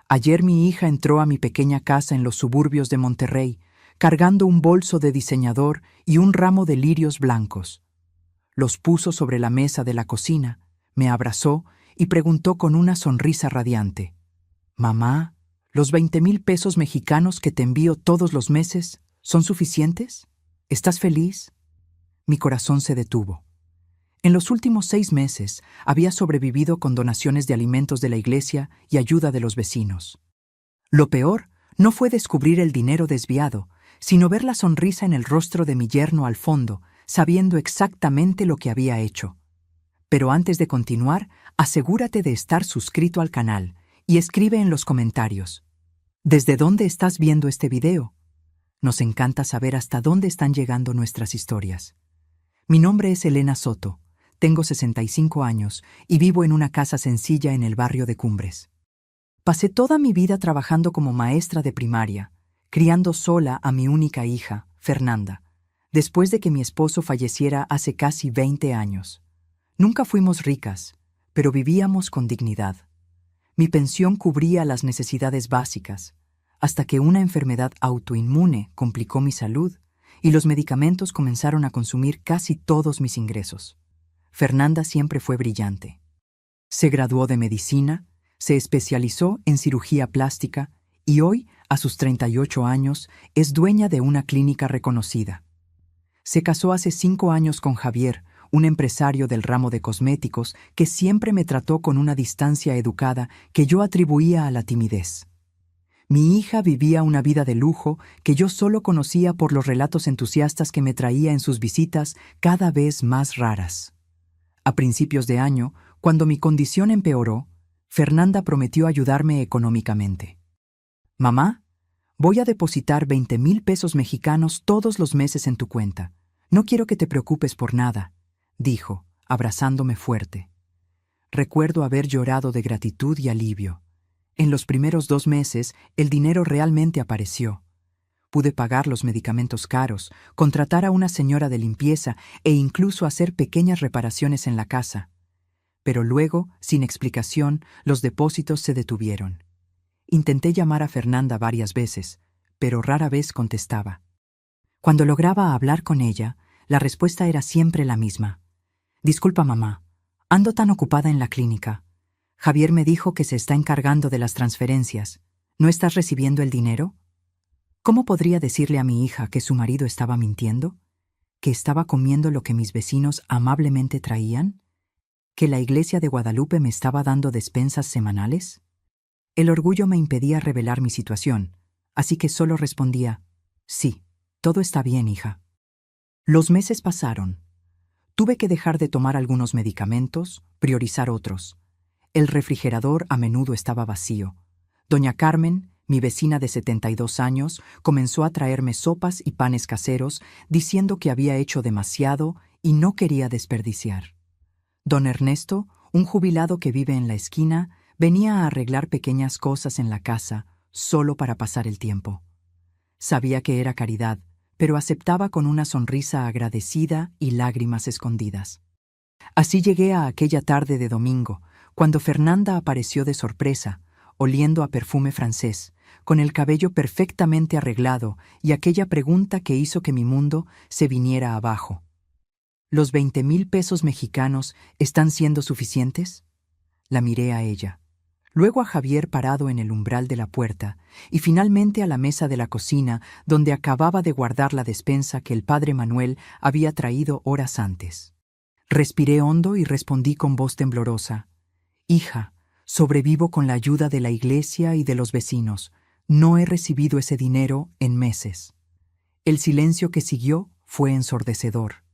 Ayer mi hija entró a mi pequeña casa en los suburbios de Monterrey, cargando un bolso de diseñador y un ramo de lirios blancos. Los puso sobre la mesa de la cocina, me abrazó y preguntó con una sonrisa radiante: «Mamá, ¿los 20,000 pesos mexicanos que te envío todos los meses son suficientes? ¿Estás feliz?». Mi corazón se detuvo. En los últimos 6 meses había sobrevivido con donaciones de alimentos de la iglesia y ayuda de los vecinos. Lo peor no fue descubrir el dinero desviado, sino ver la sonrisa en el rostro de mi yerno al fondo, sabiendo exactamente lo que había hecho. Pero antes de continuar, asegúrate de estar suscrito al canal y escribe en los comentarios: ¿desde dónde estás viendo este video? Nos encanta saber hasta dónde están llegando nuestras historias. Mi nombre es Elena Soto, tengo 65 años y vivo en una casa sencilla en el barrio de Cumbres. Pasé toda mi vida trabajando como maestra de primaria, criando sola a mi única hija, Fernanda, después de que mi esposo falleciera hace casi 20 años. Nunca fuimos ricas, pero vivíamos con dignidad. Mi pensión cubría las necesidades básicas, hasta que una enfermedad autoinmune complicó mi salud y los medicamentos comenzaron a consumir casi todos mis ingresos. Fernanda siempre fue brillante. Se graduó de medicina, se especializó en cirugía plástica y hoy, a sus 38 años, es dueña de una clínica reconocida. Se casó hace 5 años con Javier, un empresario del ramo de cosméticos que siempre me trató con una distancia educada que yo atribuía a la timidez. Mi hija vivía una vida de lujo que yo solo conocía por los relatos entusiastas que me traía en sus visitas cada vez más raras. A principios de año, cuando mi condición empeoró, Fernanda prometió ayudarme económicamente. «Mamá, voy a depositar 20,000 pesos mexicanos todos los meses en tu cuenta. No quiero que te preocupes por nada», dijo, abrazándome fuerte. Recuerdo haber llorado de gratitud y alivio. En los primeros 2 meses, el dinero realmente apareció. Pude pagar los medicamentos caros, contratar a una señora de limpieza e incluso hacer pequeñas reparaciones en la casa. Pero luego, sin explicación, los depósitos se detuvieron. Intenté llamar a Fernanda varias veces, pero rara vez contestaba. Cuando lograba hablar con ella, la respuesta era siempre la misma: «Disculpa, mamá, ando tan ocupada en la clínica. Javier me dijo que se está encargando de las transferencias. ¿No estás recibiendo el dinero?». ¿Cómo podría decirle a mi hija que su marido estaba mintiendo? ¿Que estaba comiendo lo que mis vecinos amablemente traían? ¿Que la iglesia de Guadalupe me estaba dando despensas semanales? El orgullo me impedía revelar mi situación, así que solo respondía: «Sí, todo está bien, hija». Los meses pasaron. Tuve que dejar de tomar algunos medicamentos, priorizar otros. El refrigerador a menudo estaba vacío. Doña Carmen, mi vecina de 72 años, comenzó a traerme sopas y panes caseros, diciendo que había hecho demasiado y no quería desperdiciar. Don Ernesto, un jubilado que vive en la esquina, venía a arreglar pequeñas cosas en la casa, solo para pasar el tiempo. Sabía que era caridad, pero aceptaba con una sonrisa agradecida y lágrimas escondidas. Así llegué a aquella tarde de domingo, cuando Fernanda apareció de sorpresa, oliendo a perfume francés, con el cabello perfectamente arreglado y aquella pregunta que hizo que mi mundo se viniera abajo. ¿Los 20,000 pesos mexicanos están siendo suficientes? La miré a ella, luego a Javier parado en el umbral de la puerta y finalmente a la mesa de la cocina donde acababa de guardar la despensa que el padre Manuel había traído horas antes. Respiré hondo y respondí con voz temblorosa: «Hija, sobrevivo con la ayuda de la iglesia y de los vecinos. No he recibido ese dinero en meses». El silencio que siguió fue ensordecedor.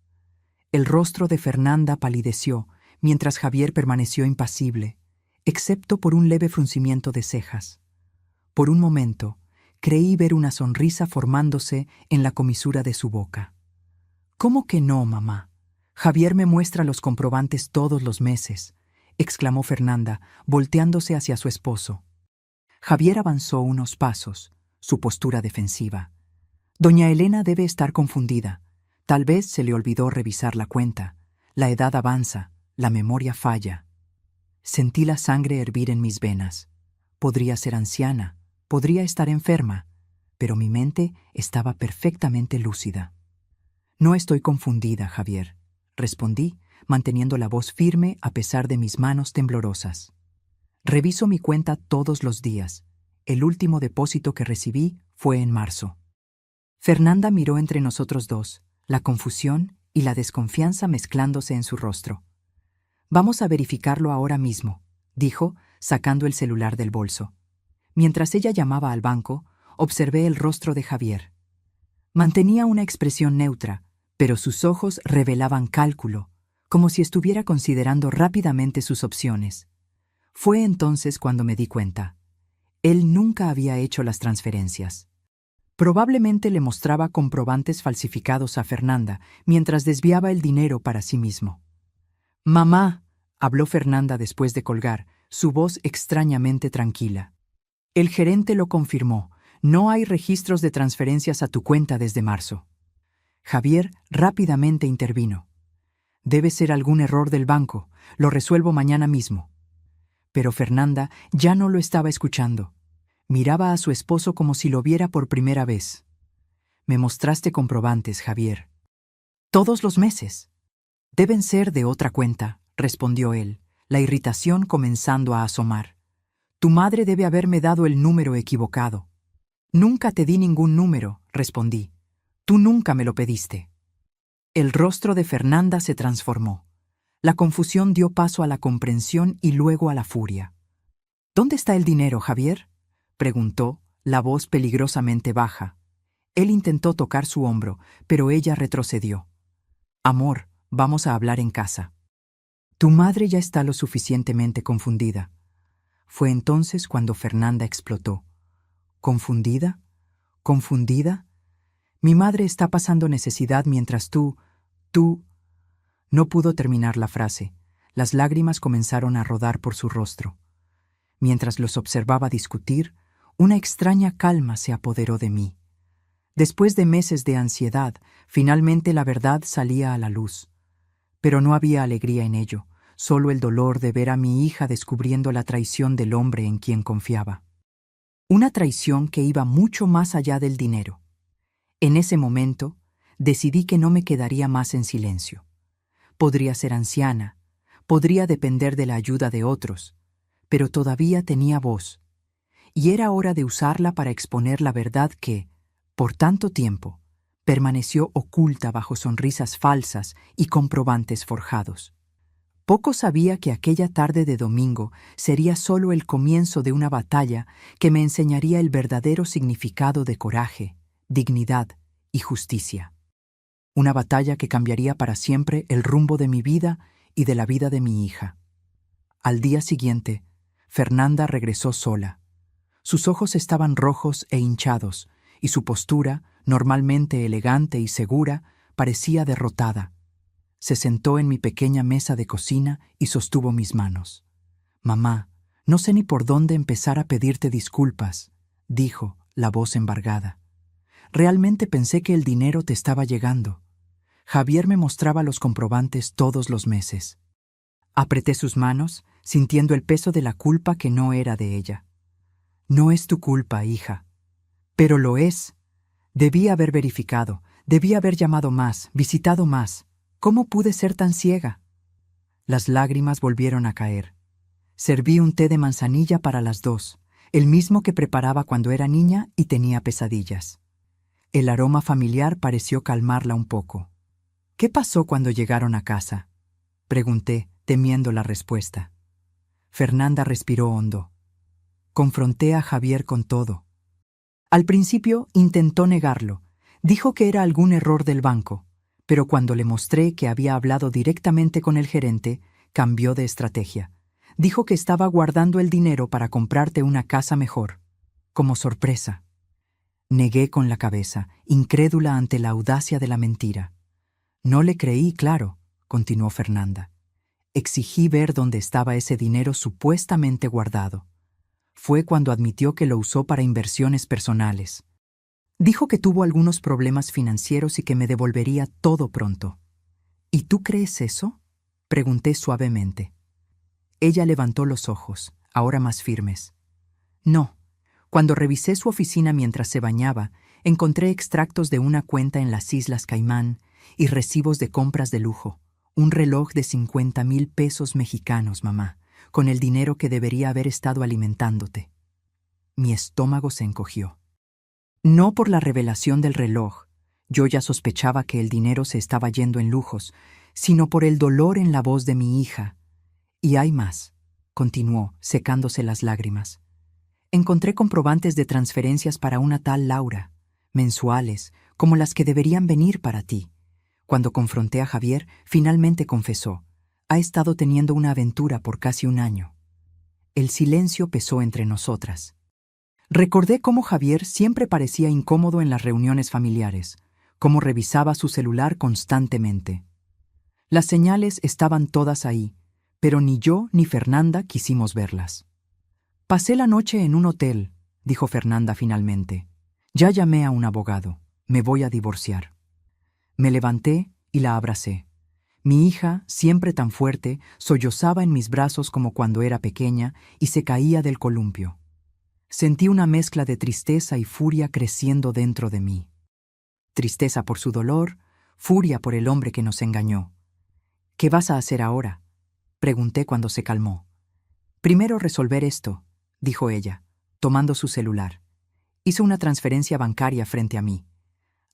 El rostro de Fernanda palideció, mientras Javier permaneció impasible, excepto por un leve fruncimiento de cejas. Por un momento, creí ver una sonrisa formándose en la comisura de su boca. «¿Cómo que no, mamá? Javier me muestra los comprobantes todos los meses», exclamó Fernanda, volteándose hacia su esposo. Javier avanzó unos pasos, su postura defensiva. Doña Elena debe estar confundida. Tal vez se le olvidó revisar la cuenta. La edad avanza, la memoria falla. Sentí la sangre hervir en mis venas. podría ser anciana, podría estar enferma, pero mi mente estaba perfectamente lúcida. No estoy confundida, Javier, respondí, manteniendo la voz firme a pesar de mis manos temblorosas. Reviso mi cuenta todos los días. El último depósito que recibí fue en marzo. Fernanda miró entre nosotros dos, la confusión y la desconfianza mezclándose en su rostro. Vamos a verificarlo ahora mismo, dijo, sacando el celular del bolso. Mientras ella llamaba al banco, observé el rostro de Javier. Mantenía una expresión neutra, pero sus ojos revelaban cálculo, como si estuviera considerando rápidamente sus opciones. Fue entonces cuando me di cuenta. Él nunca había hecho las transferencias. Probablemente le mostraba comprobantes falsificados a Fernanda mientras desviaba el dinero para sí mismo. «Mamá», habló Fernanda después de colgar, su voz extrañamente tranquila. «El gerente lo confirmó. No hay registros de transferencias a tu cuenta desde marzo». Javier rápidamente intervino. «Debe ser algún error del banco. Lo resuelvo mañana mismo». Pero Fernanda ya no lo estaba escuchando. Miraba a su esposo como si lo viera por primera vez. «Me mostraste comprobantes, Javier». «Todos los meses». «Deben ser de otra cuenta», respondió él, la irritación comenzando a asomar. «Tu madre debe haberme dado el número equivocado». «Nunca te di ningún número», respondí. «Tú nunca me lo pediste». El rostro de Fernanda se transformó. La confusión dio paso a la comprensión y luego a la furia. «¿Dónde está el dinero, Javier?», preguntó, la voz peligrosamente baja. Él intentó tocar su hombro, pero ella retrocedió. «Amor, vamos a hablar en casa». «Tu madre ya está lo suficientemente confundida». Fue entonces cuando Fernanda explotó. «¿Confundida? ¿Confundida? Mi madre está pasando necesidad mientras tú... No pudo terminar la frase. Las lágrimas comenzaron a rodar por su rostro. Mientras los observaba discutir, una extraña calma se apoderó de mí. Después de meses de ansiedad, finalmente la verdad salía a la luz. Pero no había alegría en ello, solo el dolor de ver a mi hija descubriendo la traición del hombre en quien confiaba. Una traición que iba mucho más allá del dinero. En ese momento, decidí que no me quedaría más en silencio. Podría ser anciana, podría depender de la ayuda de otros, pero todavía tenía voz, y era hora de usarla para exponer la verdad que, por tanto tiempo, permaneció oculta bajo sonrisas falsas y comprobantes forjados. Poco sabía que aquella tarde de domingo sería solo el comienzo de una batalla que me enseñaría el verdadero significado de coraje, dignidad y justicia. Una batalla que cambiaría para siempre el rumbo de mi vida y de la vida de mi hija. Al día siguiente, Fernanda regresó sola. Sus ojos estaban rojos e hinchados, y su postura, normalmente elegante y segura, parecía derrotada. Se sentó en mi pequeña mesa de cocina y sostuvo mis manos. «Mamá, no sé ni por dónde empezar a pedirte disculpas», dijo, la voz embargada. «Realmente pensé que el dinero te estaba llegando. Javier me mostraba los comprobantes todos los meses». Apreté sus manos, sintiendo el peso de la culpa que no era de ella. «No es tu culpa, hija». «Pero lo es. Debí haber verificado, debí haber llamado más, visitado más. ¿Cómo pude ser tan ciega?». Las lágrimas volvieron a caer. Serví un té de manzanilla para las dos, el mismo que preparaba cuando era niña y tenía pesadillas. El aroma familiar pareció calmarla un poco. «¿Qué pasó cuando llegaron a casa?», pregunté, temiendo la respuesta. Fernanda respiró hondo. «Confronté a Javier con todo». Al principio intentó negarlo. Dijo que era algún error del banco, pero cuando le mostré que había hablado directamente con el gerente, cambió de estrategia. Dijo que estaba guardando el dinero para comprarte una casa mejor, como sorpresa. Negué con la cabeza, incrédula ante la audacia de la mentira. «No le creí, claro», continuó Fernanda. «Exigí ver dónde estaba ese dinero supuestamente guardado. Fue cuando admitió que lo usó para inversiones personales. Dijo que tuvo algunos problemas financieros y que me devolvería todo pronto». «¿Y tú crees eso?», pregunté suavemente. Ella levantó los ojos, ahora más firmes. No. Cuando revisé su oficina mientras se bañaba, encontré extractos de una cuenta en las Islas Caimán y recibos de compras de lujo. Un reloj de 50,000 pesos mexicanos, mamá, con el dinero que debería haber estado alimentándote. Mi estómago se encogió. No por la revelación del reloj, yo ya sospechaba que el dinero se estaba yendo en lujos, sino por el dolor en la voz de mi hija. Y hay más, continuó, secándose las lágrimas. Encontré comprobantes de transferencias para una tal Laura, mensuales, como las que deberían venir para ti. Cuando confronté a Javier, finalmente confesó. Ha estado teniendo una aventura por casi un año. El silencio pesó entre nosotras. Recordé cómo Javier siempre parecía incómodo en las reuniones familiares, cómo revisaba su celular constantemente. Las señales estaban todas ahí, pero ni yo ni Fernanda quisimos verlas. Pasé la noche en un hotel, dijo Fernanda finalmente. Ya llamé a un abogado. Me voy a divorciar. Me levanté y la abracé. Mi hija, siempre tan fuerte, sollozaba en mis brazos como cuando era pequeña y se caía del columpio. Sentí una mezcla de tristeza y furia creciendo dentro de mí. Tristeza por su dolor, furia por el hombre que nos engañó. ¿Qué vas a hacer ahora?, pregunté cuando se calmó. Primero resolver esto, dijo ella, tomando su celular. Hizo una transferencia bancaria frente a mí.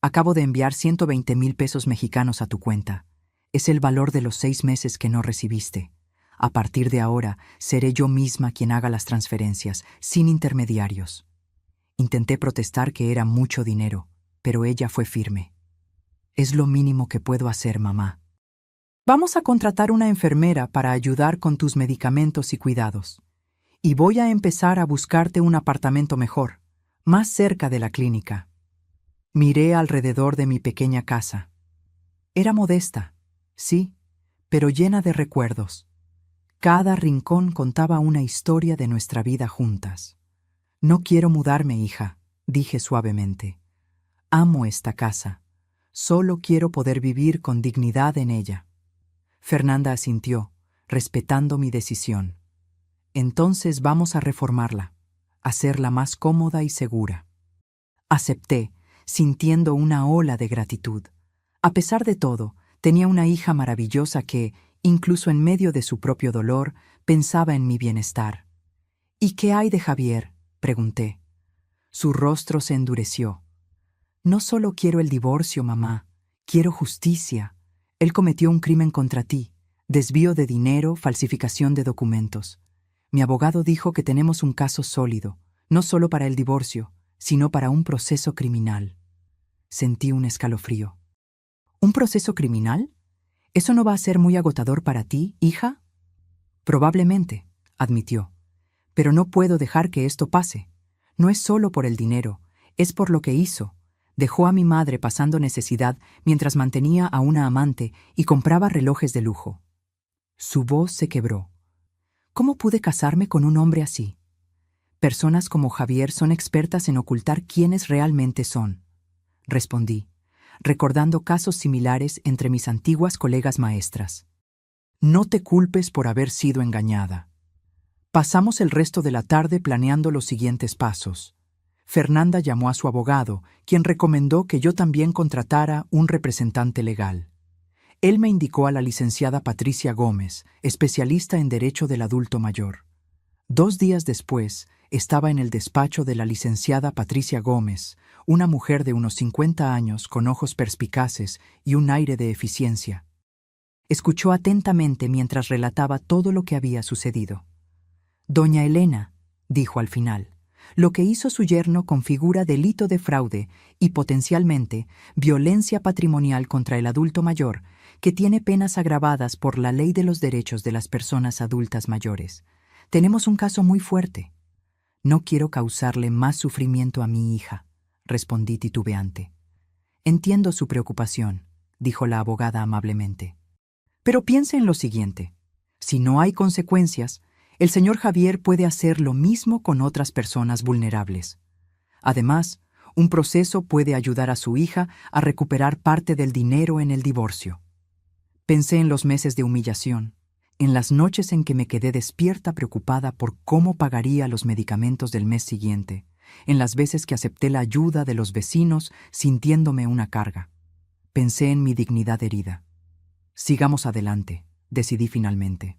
Acabo de enviar 120,000 pesos mexicanos a tu cuenta. Es el valor de los 6 meses que no recibiste. A partir de ahora, seré yo misma quien haga las transferencias, sin intermediarios. Intenté protestar que era mucho dinero, pero ella fue firme. Es lo mínimo que puedo hacer, mamá. Vamos a contratar una enfermera para ayudar con tus medicamentos y cuidados. Y voy a empezar a buscarte un apartamento mejor, más cerca de la clínica. Miré alrededor de mi pequeña casa. Era modesta, sí, pero llena de recuerdos. Cada rincón contaba una historia de nuestra vida juntas. No quiero mudarme, hija, dije suavemente. Amo esta casa. Solo quiero poder vivir con dignidad en ella. Fernanda asintió, respetando mi decisión. Entonces vamos a reformarla, hacerla más cómoda y segura. Acepté, sintiendo una ola de gratitud. A pesar de todo, tenía una hija maravillosa que, incluso en medio de su propio dolor, pensaba en mi bienestar. ¿Y qué hay de Javier?, pregunté. Su rostro se endureció. No solo quiero el divorcio, mamá, quiero justicia. Él cometió un crimen contra ti, desvío de dinero, falsificación de documentos. Mi abogado dijo que tenemos un caso sólido, no solo para el divorcio, sino para un proceso criminal. Sentí un escalofrío. ¿Un proceso criminal? ¿Eso no va a ser muy agotador para ti, hija? Probablemente, admitió. Pero no puedo dejar que esto pase. No es solo por el dinero, es por lo que hizo. Dejó a mi madre pasando necesidad mientras mantenía a una amante y compraba relojes de lujo. Su voz se quebró. ¿Cómo pude casarme con un hombre así? Personas como Javier son expertas en ocultar quiénes realmente son, respondí, recordando casos similares entre mis antiguas colegas maestras. No te culpes por haber sido engañada. Pasamos el resto de la tarde planeando los siguientes pasos. Fernanda llamó a su abogado, quien recomendó que yo también contratara un representante legal. Él me indicó a la licenciada Patricia Gómez, especialista en Derecho del Adulto Mayor. 2 días después, estaba en el despacho de la licenciada Patricia Gómez, una mujer de unos 50 años con ojos perspicaces y un aire de eficiencia. Escuchó atentamente mientras relataba todo lo que había sucedido. Doña Elena, dijo al final, lo que hizo su yerno configura delito de fraude y potencialmente violencia patrimonial contra el adulto mayor, que tiene penas agravadas por la Ley de los Derechos de las Personas Adultas Mayores. Tenemos un caso muy fuerte. No quiero causarle más sufrimiento a mi hija, respondí titubeante. Entiendo su preocupación, dijo la abogada amablemente. Pero piense en lo siguiente. Si no hay consecuencias, el señor Javier puede hacer lo mismo con otras personas vulnerables. Además, un proceso puede ayudar a su hija a recuperar parte del dinero en el divorcio. Pensé en los meses de humillación, En las noches en que me quedé despierta preocupada por cómo pagaría los medicamentos del mes siguiente, en las veces que acepté la ayuda de los vecinos sintiéndome una carga. Pensé en mi dignidad herida. Sigamos adelante, decidí finalmente.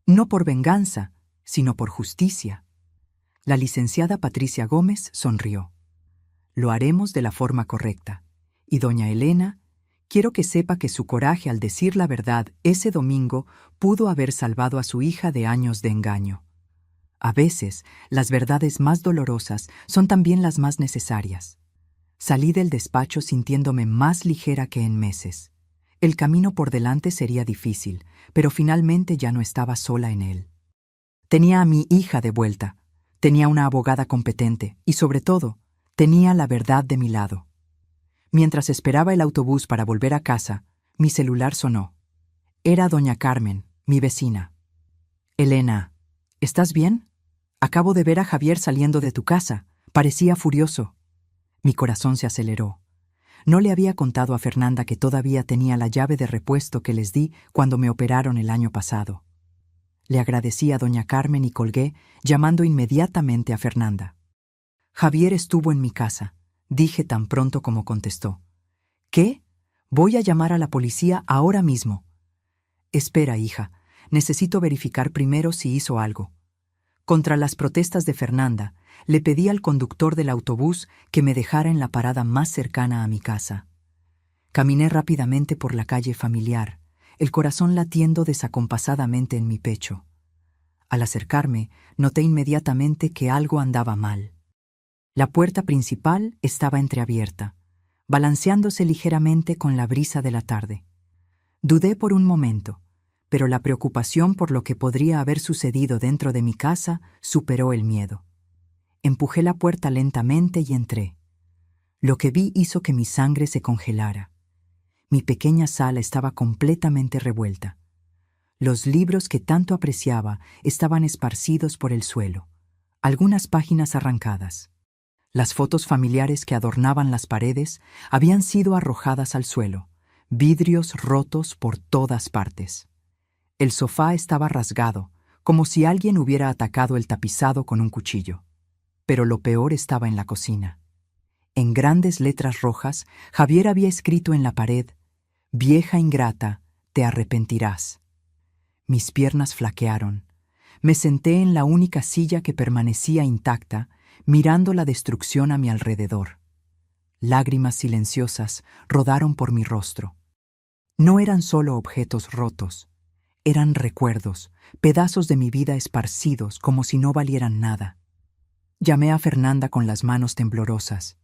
No por venganza, sino por justicia. La licenciada Patricia Gómez sonrió. Lo haremos de la forma correcta. Y doña Elena, quiero que sepa que su coraje al decir la verdad ese domingo pudo haber salvado a su hija de años de engaño. A veces, las verdades más dolorosas son también las más necesarias. Salí del despacho sintiéndome más ligera que en meses. El camino por delante sería difícil, pero finalmente ya no estaba sola en él. Tenía a mi hija de vuelta, tenía una abogada competente y, sobre todo, tenía la verdad de mi lado. Mientras esperaba el autobús para volver a casa, mi celular sonó. Era doña Carmen, mi vecina. «Elena, ¿estás bien? Acabo de ver a Javier saliendo de tu casa. Parecía furioso». Mi corazón se aceleró. No le había contado a Fernanda que todavía tenía la llave de repuesto que les di cuando me operaron el año pasado. Le agradecí a doña Carmen y colgué, llamando inmediatamente a Fernanda. «Javier estuvo en mi casa», dije tan pronto como contestó. «¿Qué? Voy a llamar a la policía ahora mismo». «Espera, hija, necesito verificar primero si hizo algo». Contra las protestas de Fernanda, le pedí al conductor del autobús que me dejara en la parada más cercana a mi casa. Caminé rápidamente por la calle familiar, el corazón latiendo desacompasadamente en mi pecho. Al acercarme, noté inmediatamente que algo andaba mal. La puerta principal estaba entreabierta, balanceándose ligeramente con la brisa de la tarde. Dudé por un momento, pero la preocupación por lo que podría haber sucedido dentro de mi casa superó el miedo. Empujé la puerta lentamente y entré. Lo que vi hizo que mi sangre se congelara. Mi pequeña sala estaba completamente revuelta. Los libros que tanto apreciaba estaban esparcidos por el suelo, algunas páginas arrancadas. Las fotos familiares que adornaban las paredes habían sido arrojadas al suelo, vidrios rotos por todas partes. El sofá estaba rasgado, como si alguien hubiera atacado el tapizado con un cuchillo. Pero lo peor estaba en la cocina. En grandes letras rojas, Javier había escrito en la pared: «Vieja ingrata, te arrepentirás». Mis piernas flaquearon. Me senté en la única silla que permanecía intacta, mirando la destrucción a mi alrededor. Lágrimas silenciosas rodaron por mi rostro. No eran solo objetos rotos. Eran recuerdos, pedazos de mi vida esparcidos como si no valieran nada. Llamé a Fernanda con las manos temblorosas.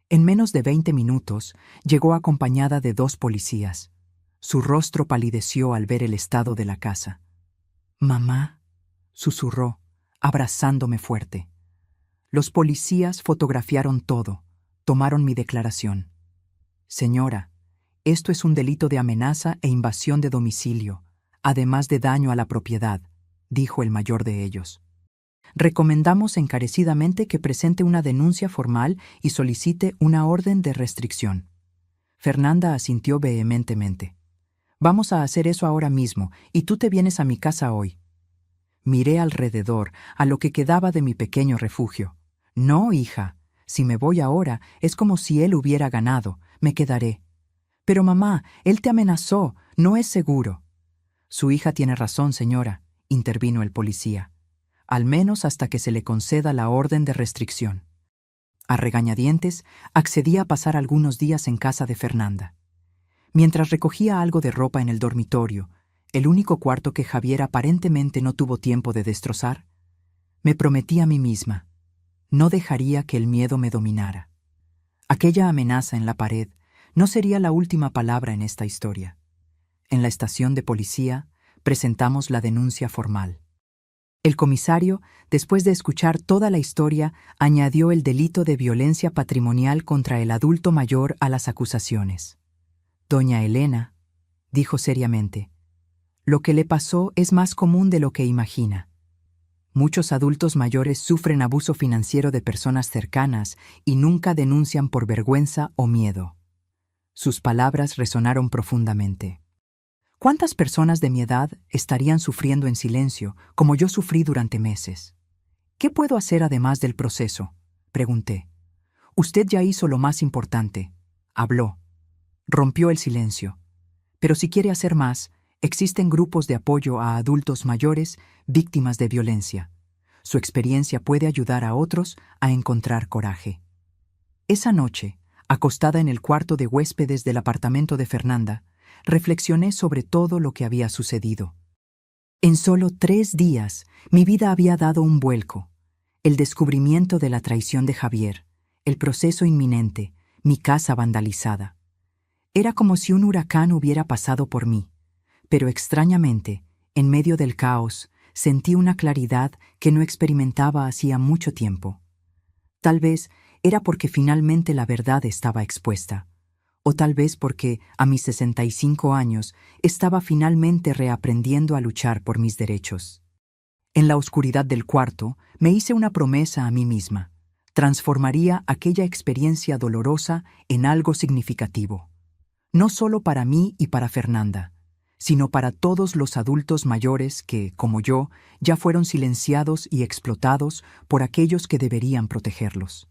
En menos de 20 minutos llegó acompañada de 2 policías. Su rostro palideció al ver el estado de la casa. «Mamá», susurró, abrazándome fuerte. Los policías fotografiaron todo, tomaron mi declaración. «Señora, esto es un delito de amenaza e invasión de domicilio, además de daño a la propiedad», dijo el mayor de ellos. «Recomendamos encarecidamente que presente una denuncia formal y solicite una orden de restricción». Fernanda asintió vehementemente. «Vamos a hacer eso ahora mismo, y tú te vienes a mi casa hoy». Miré alrededor, a lo que quedaba de mi pequeño refugio. «No, hija, si me voy ahora, es como si él hubiera ganado, me quedaré». «Pero mamá, él te amenazó, no es seguro». «Su hija tiene razón, señora», intervino el policía. «Al menos hasta que se le conceda la orden de restricción». A regañadientes, accedí a pasar algunos días en casa de Fernanda. Mientras recogía algo de ropa en el dormitorio, el único cuarto que Javier aparentemente no tuvo tiempo de destrozar, me prometí a mí misma: no dejaría que el miedo me dominara. Aquella amenaza en la pared no sería la última palabra en esta historia. En la estación de policía presentamos la denuncia formal. El comisario, después de escuchar toda la historia, añadió el delito de violencia patrimonial contra el adulto mayor a las acusaciones. «Doña Elena», dijo seriamente, «lo que le pasó es más común de lo que imagina. Muchos adultos mayores sufren abuso financiero de personas cercanas y nunca denuncian por vergüenza o miedo». Sus palabras resonaron profundamente. ¿Cuántas personas de mi edad estarían sufriendo en silencio, como yo sufrí durante meses? ¿Qué puedo hacer además del proceso?, pregunté. Usted ya hizo lo más importante. Habló. Rompió el silencio. Pero si quiere hacer más, existen grupos de apoyo a adultos mayores víctimas de violencia. Su experiencia puede ayudar a otros a encontrar coraje. Esa noche, acostada en el cuarto de huéspedes del apartamento de Fernanda, reflexioné sobre todo lo que había sucedido. En solo 3 días, mi vida había dado un vuelco. El descubrimiento de la traición de Javier, el proceso inminente, mi casa vandalizada. Era como si un huracán hubiera pasado por mí, pero extrañamente, en medio del caos, sentí una claridad que no experimentaba hacía mucho tiempo. Tal vez era porque finalmente la verdad estaba expuesta, o tal vez porque, a mis 65 años, estaba finalmente reaprendiendo a luchar por mis derechos. En la oscuridad del cuarto, me hice una promesa a mí misma. Transformaría aquella experiencia dolorosa en algo significativo. No solo para mí y para Fernanda, sino para todos los adultos mayores que, como yo, ya fueron silenciados y explotados por aquellos que deberían protegerlos.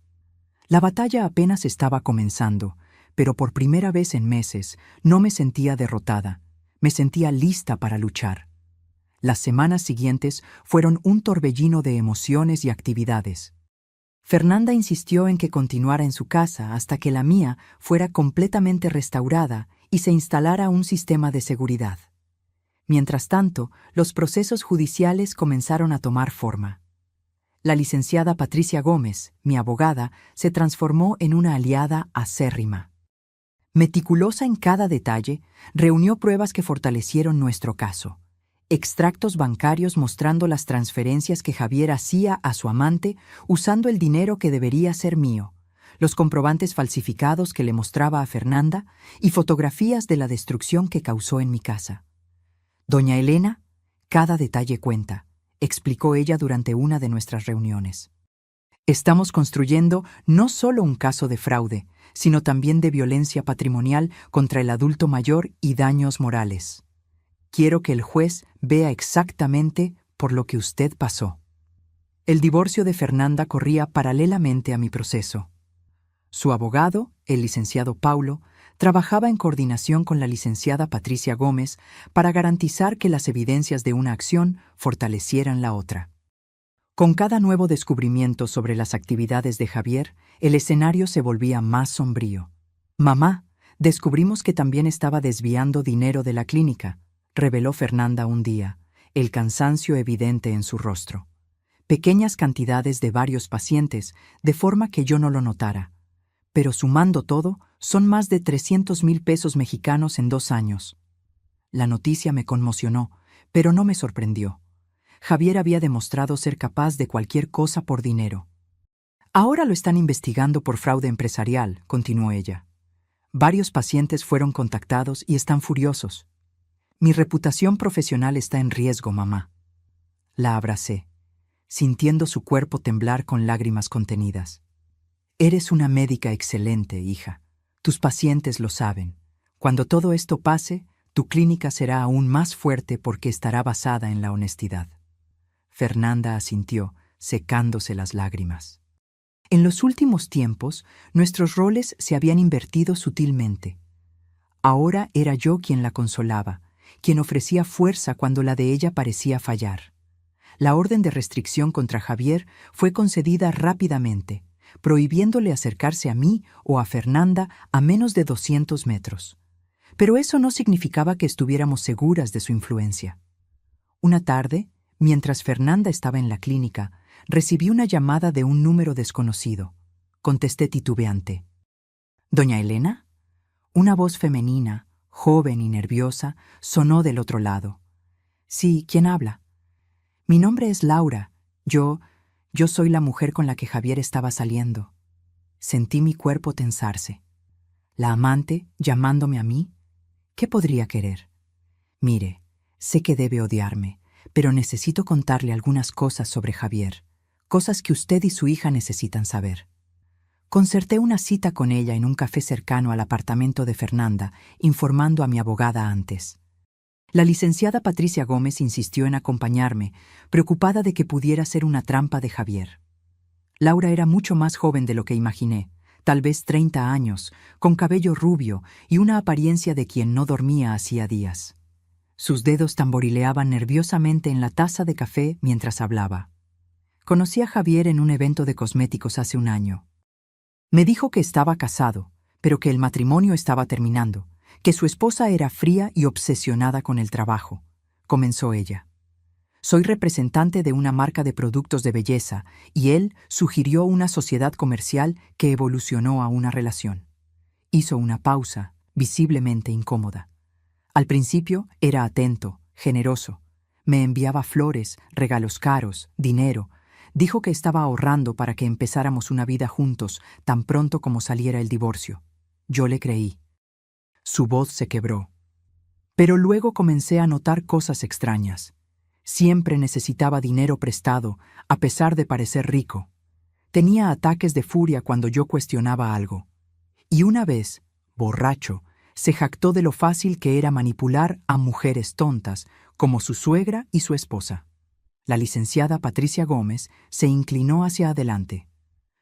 La batalla apenas estaba comenzando, pero por primera vez en meses no me sentía derrotada, me sentía lista para luchar. Las semanas siguientes fueron un torbellino de emociones y actividades. Fernanda insistió en que continuara en su casa hasta que la mía fuera completamente restaurada y se instalara un sistema de seguridad. Mientras tanto, los procesos judiciales comenzaron a tomar forma. La licenciada Patricia Gómez, mi abogada, se transformó en una aliada acérrima. Meticulosa en cada detalle, reunió pruebas que fortalecieron nuestro caso. Extractos bancarios mostrando las transferencias que Javier hacía a su amante usando el dinero que debería ser mío, los comprobantes falsificados que le mostraba a Fernanda y fotografías de la destrucción que causó en mi casa. Doña Elena, cada detalle cuenta, explicó ella durante una de nuestras reuniones. Estamos construyendo no solo un caso de fraude, sino también de violencia patrimonial contra el adulto mayor y daños morales. Quiero que el juez vea exactamente por lo que usted pasó. El divorcio de Fernanda corría paralelamente a mi proceso. Su abogado, el licenciado Paulo, trabajaba en coordinación con la licenciada Patricia Gómez para garantizar que las evidencias de una acción fortalecieran la otra. Con cada nuevo descubrimiento sobre las actividades de Javier, el escenario se volvía más sombrío. «Mamá, descubrimos que también estaba desviando dinero de la clínica», reveló Fernanda un día, el cansancio evidente en su rostro. Pequeñas cantidades de varios pacientes, de forma que yo no lo notara. Pero sumando todo, son más de 300,000 pesos mexicanos en 2 años. La noticia me conmocionó, pero no me sorprendió. Javier había demostrado ser capaz de cualquier cosa por dinero. Ahora lo están investigando por fraude empresarial, continuó ella. Varios pacientes fueron contactados y están furiosos. Mi reputación profesional está en riesgo, mamá. La abracé, sintiendo su cuerpo temblar con lágrimas contenidas. Eres una médica excelente, hija. Tus pacientes lo saben. Cuando todo esto pase, tu clínica será aún más fuerte porque estará basada en la honestidad. Fernanda asintió, secándose las lágrimas. En los últimos tiempos, nuestros roles se habían invertido sutilmente. Ahora era yo quien la consolaba, quien ofrecía fuerza cuando la de ella parecía fallar. La orden de restricción contra Javier fue concedida rápidamente, prohibiéndole acercarse a mí o a Fernanda a menos de 200 metros. Pero eso no significaba que estuviéramos seguras de su influencia. Una tarde, mientras Fernanda estaba en la clínica, recibí una llamada de un número desconocido. Contesté titubeante. ¿Doña Elena? Una voz femenina, joven y nerviosa, sonó del otro lado. Sí, ¿quién habla? Mi nombre es Laura. Yo soy la mujer con la que Javier estaba saliendo. Sentí mi cuerpo tensarse. ¿La amante llamándome a mí? ¿Qué podría querer? Mire, sé que debe odiarme, pero necesito contarle algunas cosas sobre Javier, cosas que usted y su hija necesitan saber. Concerté una cita con ella en un café cercano al apartamento de Fernanda, informando a mi abogada antes. La licenciada Patricia Gómez insistió en acompañarme, preocupada de que pudiera ser una trampa de Javier. Laura era mucho más joven de lo que imaginé, tal vez 30 años, con cabello rubio y una apariencia de quien no dormía hacía días. Sus dedos tamborileaban nerviosamente en la taza de café mientras hablaba. Conocí a Javier en un evento de cosméticos hace un año. Me dijo que estaba casado, pero que el matrimonio estaba terminando, que su esposa era fría y obsesionada con el trabajo, comenzó ella. Soy representante de una marca de productos de belleza y él sugirió una sociedad comercial que evolucionó a una relación. Hizo una pausa, visiblemente incómoda. Al principio era atento, generoso. Me enviaba flores, regalos caros, dinero. Dijo que estaba ahorrando para que empezáramos una vida juntos tan pronto como saliera el divorcio. Yo le creí. Su voz se quebró. Pero luego comencé a notar cosas extrañas. Siempre necesitaba dinero prestado, a pesar de parecer rico. Tenía ataques de furia cuando yo cuestionaba algo. Y una vez, borracho, se jactó de lo fácil que era manipular a mujeres tontas, como su suegra y su esposa. La licenciada Patricia Gómez se inclinó hacia adelante.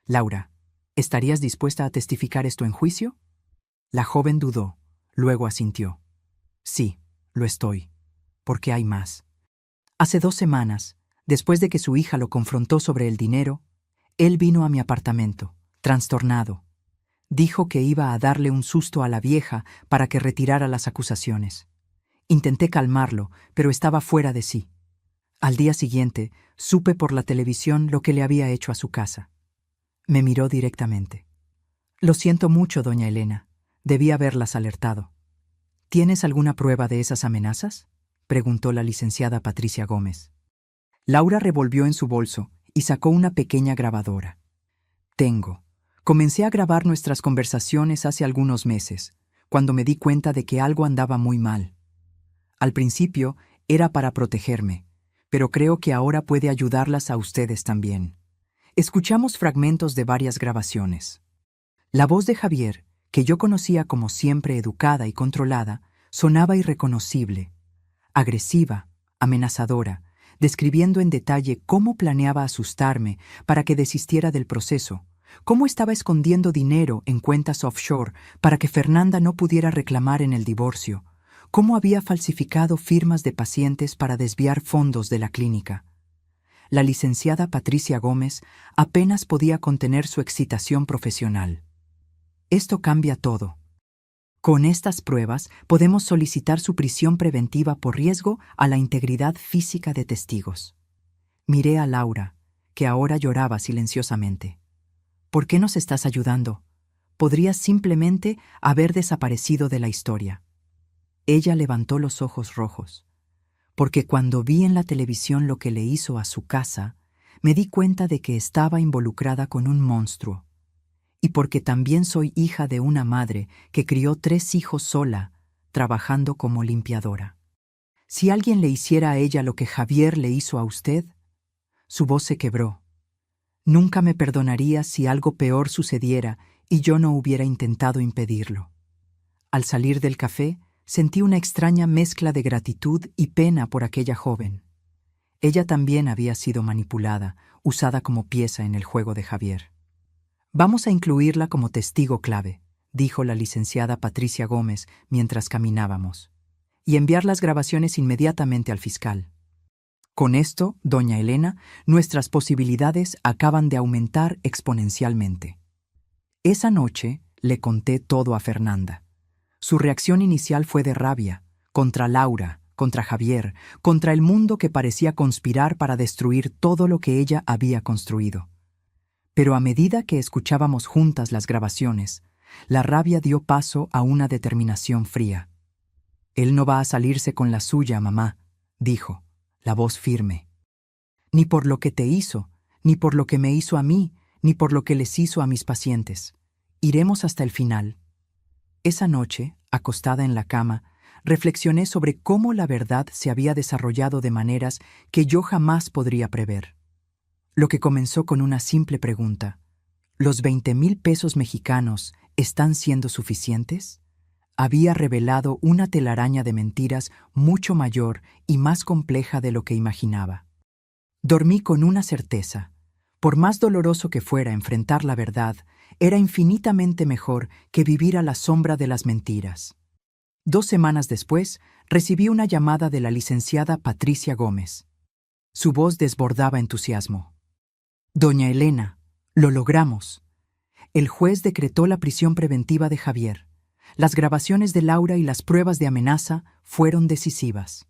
Laura, ¿estarías dispuesta a testificar esto en juicio? La joven dudó, luego asintió. Sí, lo estoy, porque hay más. Hace 2 semanas, después de que su hija lo confrontó sobre el dinero, él vino a mi apartamento, trastornado. Dijo que iba a darle un susto a la vieja para que retirara las acusaciones. Intenté calmarlo, pero estaba fuera de sí. Al día siguiente, supe por la televisión lo que le había hecho a su casa. Me miró directamente. Lo siento mucho, doña Elena. Debí haberlas alertado. ¿Tienes alguna prueba de esas amenazas?, preguntó la licenciada Patricia Gómez. Laura revolvió en su bolso y sacó una pequeña grabadora. Tengo. Comencé a grabar nuestras conversaciones hace algunos meses, cuando me di cuenta de que algo andaba muy mal. Al principio era para protegerme, pero creo que ahora puede ayudarlas a ustedes también. Escuchamos fragmentos de varias grabaciones. La voz de Javier, que yo conocía como siempre educada y controlada, sonaba irreconocible, agresiva, amenazadora, describiendo en detalle cómo planeaba asustarme para que desistiera del proceso, cómo estaba escondiendo dinero en cuentas offshore para que Fernanda no pudiera reclamar en el divorcio, cómo había falsificado firmas de pacientes para desviar fondos de la clínica. La licenciada Patricia Gómez apenas podía contener su excitación profesional. Esto cambia todo. Con estas pruebas podemos solicitar su prisión preventiva por riesgo a la integridad física de testigos. Miré a Laura, que ahora lloraba silenciosamente. ¿Por qué nos estás ayudando? Podrías simplemente haber desaparecido de la historia. Ella levantó los ojos rojos. Porque cuando vi en la televisión lo que le hizo a su casa, me di cuenta de que estaba involucrada con un monstruo. Y porque también soy hija de una madre que crió 3 hijos sola, trabajando como limpiadora. Si alguien le hiciera a ella lo que Javier le hizo a usted, su voz se quebró. Nunca me perdonaría si algo peor sucediera y yo no hubiera intentado impedirlo. Al salir del café, sentí una extraña mezcla de gratitud y pena por aquella joven. Ella también había sido manipulada, usada como pieza en el juego de Javier. Vamos a incluirla como testigo clave, dijo la licenciada Patricia Gómez mientras caminábamos, y enviar las grabaciones inmediatamente al fiscal. Con esto, doña Elena, nuestras posibilidades acaban de aumentar exponencialmente. Esa noche le conté todo a Fernanda. Su reacción inicial fue de rabia, contra Laura, contra Javier, contra el mundo que parecía conspirar para destruir todo lo que ella había construido. Pero a medida que escuchábamos juntas las grabaciones, la rabia dio paso a una determinación fría. «Él no va a salirse con la suya, mamá», dijo, la voz firme. «Ni por lo que te hizo, ni por lo que me hizo a mí, ni por lo que les hizo a mis pacientes. Iremos hasta el final». Esa noche, acostada en la cama, reflexioné sobre cómo la verdad se había desarrollado de maneras que yo jamás podría prever. Lo que comenzó con una simple pregunta: ¿los 20,000 pesos mexicanos están siendo suficientes?, había revelado una telaraña de mentiras mucho mayor y más compleja de lo que imaginaba. Dormí con una certeza. Por más doloroso que fuera enfrentar la verdad, era infinitamente mejor que vivir a la sombra de las mentiras. 2 semanas después, recibí una llamada de la licenciada Patricia Gómez. Su voz desbordaba entusiasmo. «Doña Elena, lo logramos. El juez decretó la prisión preventiva de Javier. Las grabaciones de Laura y las pruebas de amenaza fueron decisivas».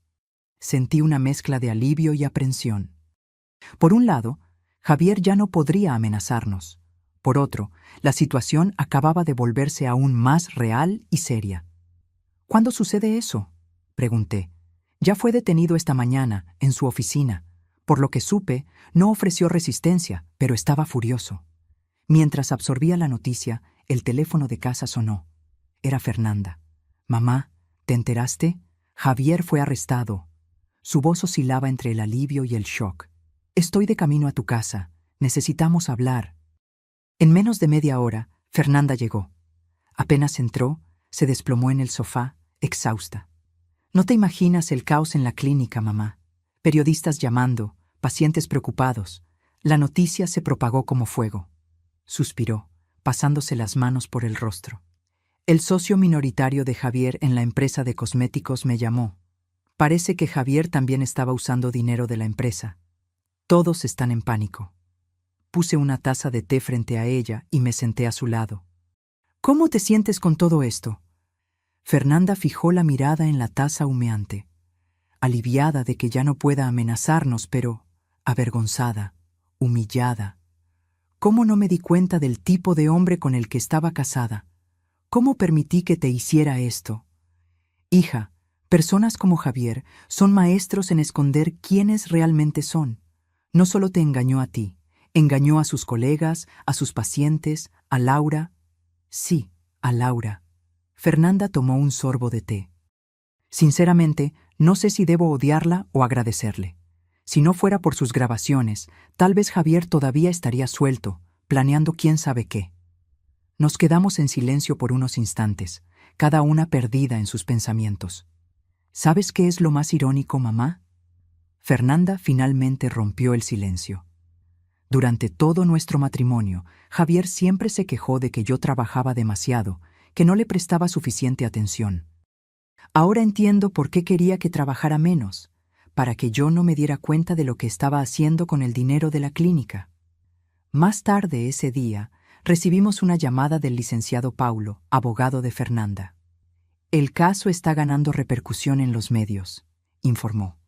Sentí una mezcla de alivio y aprensión. Por un lado, Javier ya no podría amenazarnos. Por otro, la situación acababa de volverse aún más real y seria. «¿Cuándo sucede eso?», pregunté. «Ya fue detenido esta mañana, en su oficina. Por lo que supe, no ofreció resistencia, pero estaba furioso». Mientras absorbía la noticia, el teléfono de casa sonó. Era Fernanda. «Mamá, ¿te enteraste? Javier fue arrestado». Su voz oscilaba entre el alivio y el shock. «Estoy de camino a tu casa. Necesitamos hablar». En menos de media hora, Fernanda llegó. Apenas entró, se desplomó en el sofá, exhausta. «No te imaginas el caos en la clínica, mamá. Periodistas llamando, pacientes preocupados. La noticia se propagó como fuego». Suspiró, pasándose las manos por el rostro. «El socio minoritario de Javier en la empresa de cosméticos me llamó. Parece que Javier también estaba usando dinero de la empresa. Todos están en pánico». Puse una taza de té frente a ella y me senté a su lado. «¿Cómo te sientes con todo esto?». Fernanda fijó la mirada en la taza humeante, aliviada de que ya no pueda amenazarnos, pero avergonzada, humillada. ¿Cómo no me di cuenta del tipo de hombre con el que estaba casada? ¿Cómo permití que te hiciera esto? Hija, personas como Javier son maestros en esconder quiénes realmente son. No solo te engañó a ti, engañó a sus colegas, a sus pacientes, a Laura. Sí, a Laura». Fernanda tomó un sorbo de té. «Sinceramente, no sé si debo odiarla o agradecerle. Si no fuera por sus grabaciones, tal vez Javier todavía estaría suelto, planeando quién sabe qué». Nos quedamos en silencio por unos instantes, cada una perdida en sus pensamientos. «¿Sabes qué es lo más irónico, mamá?». Fernanda finalmente rompió el silencio. «Durante todo nuestro matrimonio, Javier siempre se quejó de que yo trabajaba demasiado, que no le prestaba suficiente atención. Ahora entiendo por qué quería que trabajara menos, para que yo no me diera cuenta de lo que estaba haciendo con el dinero de la clínica». Más tarde ese día, recibimos una llamada del licenciado Paulo, abogado de Fernanda. «El caso está ganando repercusión en los medios», informó.